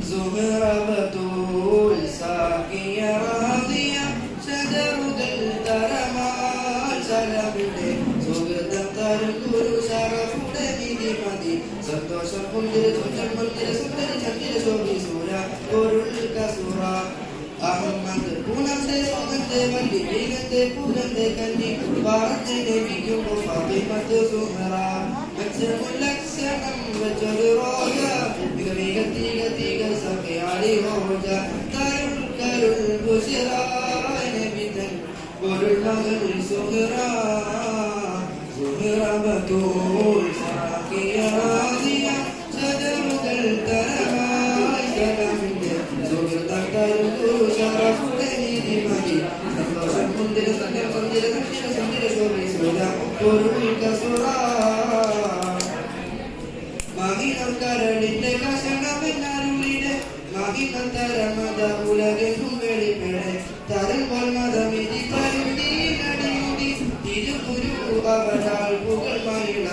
زهرة بتول ساقية راضية شجرة الترمال സലമിന്റെ സുഗന്ധം തരുകുരു ശരഫുടെ നിധി മതി സന്തോഷം പുഞ്ചിര ചുറ്റം പുഞ്ചിര സുന്ദരി ചന്ദ്ര ശോഭി സൂര പൊരുൾ കസുറ അഹമ്മദ് പൂനത്തെ സുഗന്ധ വല്ലി വീഗത്തെ പൂരത്തെ കന്നി പാറത്തെ ലഭിക്കുമ്പോൾ ഫാത്തിമത്ത് സുഹറ ലക്ഷണം വെച്ചൊരു റോജ മിക മിക തീക തീക സഖയാളി റോജ തരുൾ കരുൾ ബുശിറായ നബിതൻ പൊരുൾ മകൾ സുഹറ സുഹറ ബതൂൽ സാഖിയ റാദിയ സദറുകൾ തരമായി സലമിന്റെ സുഹൃതം തരുൾ ശരഫുടെ നിധി മതി സന്തോഷം മുന്തിര സന്ധ്യ സന്ധ്യ സന്ധ്യ സന്ധ്യ ശോഭി സൂര പൊരുൾ കസുറ മഹിനം കരളിന്റെ കഷണമെന്നരുളിടെ മഹിമം തരമത ഉലകെങ്ങും വെളിപ്പെടെ തരുമ്പോൾ മതമിതി തരുതി നടിമുടി തിരുഗുരു അവരാൾ പുകൾ മഹിള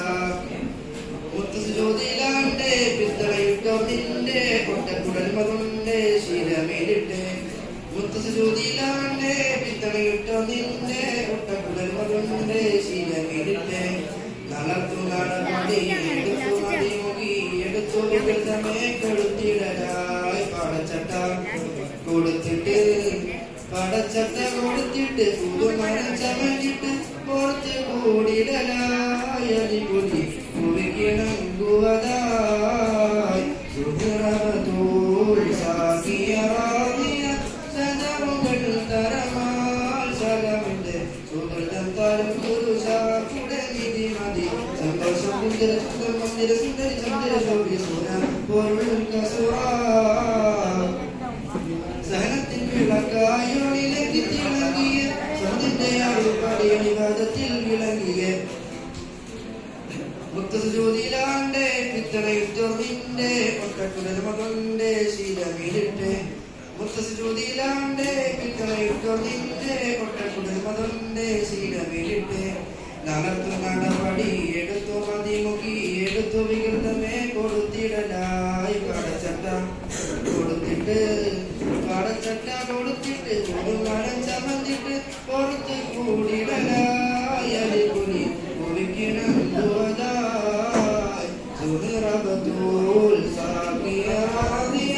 മുത്തുജ്യോതിലാണ്ടെ പിത്തളയിട്ടോ നിന്റെ കൊട്ടക്കുടൽ മകളുടെ ശീലമേലിട്ടെ മുത്തുജ്യോതിലാണ്ടെ പിത്തളയിട്ടോ നിന്റെ കൊട്ടക്കുടൽ മകളുടെ ശീലമേലിട്ടെ നളർത്തു നടപടി കൊടുത്തിടലായി പടച്ചട്ട കൊടുത്തിട്ട് പുതുമണം ചമഞ്ഞിട്ട് പുറത്ത് കൂടിടലായി അടിപൊളി കുറിക്കണം ഗുവതായി സുഹൃതൂൽ സാഖിയ റാദിയ സദറുകൾ തരമാൽ സലമിന്റെ സുഹൃതം തരും പുരുഷാക്കുടെ നിധി മതി സന്തോഷം മുന്തിര സുന്ദര മന്ദിര സുന്ദരി ചന്ദ്ര ശോഭി സൂര പൊരുൾ കസുറ സഹനത്തിൻ വിളക്കായോളിലേക്ക് തിളങ്ങിയ സ്വന്തിന്റെ ആളുപടി വിവാദത്തിൽ വിളങ്ങിയ മുത്തജ്യോതിലാണ്ടെ പിത്തളയിട്ടോ നിന്റെ ഒട്ടക്കുടൽ മകളുടെ ശീലമേലിട്ടെ മുത്തജ്യോതിലാണ്ടെ പിത്തളയിട്ടോ നിന്റെ ഒട്ടക്കുടൽ മകളുടെ ശീലമേലിട്ടെ നളർത്തു നടപടി എടുത്തു മതിമുഖി എടുത്തു വികൃതമേ കൊടുത്തിടലായി പടച്ചട്ട കൊടുത്തിട്ട് മരം ചമന്നിട്ട് പുറത്ത് കൂടിടലായി അടിപൊളി കുറിക്കണം സുഹൃതൂൽ സാഖിയ റാദിയ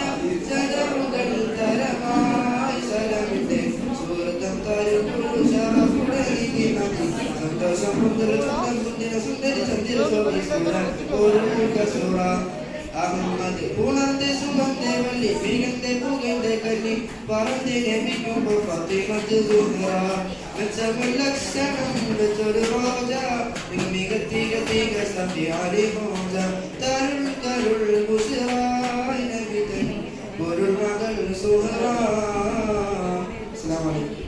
സദറുകൾ തരമായി സലമിന്റെ സുഹൃതം തരും ശരഫുടെ നിധി മതി സന്തോഷം മുന്തിര ചുണ്ടം മുന്തിര സുന്ദരി ചന്ദ്ര ശോഭി സൂര പൊരുൾ കസുറ അഹമ്മദ് പൂണത്തെ സുഗന്ധ വല്ലി വീഗത്തെ പൂകന്റെ കന്നി പറന്ന് ലഭിക്കുമ്പോൾ ഫാത്തിമത്ത് സുഹറ ലക്ഷണം വെച്ചൊരു റോജ മിക തീക തീക സഫിയാലി മോജ തരുൾ കരുൾ ബുശിറായ നബിതൻ പൊരുൾ മകൾ സുഹറ. അസ്സലാമു അലൈക്കും.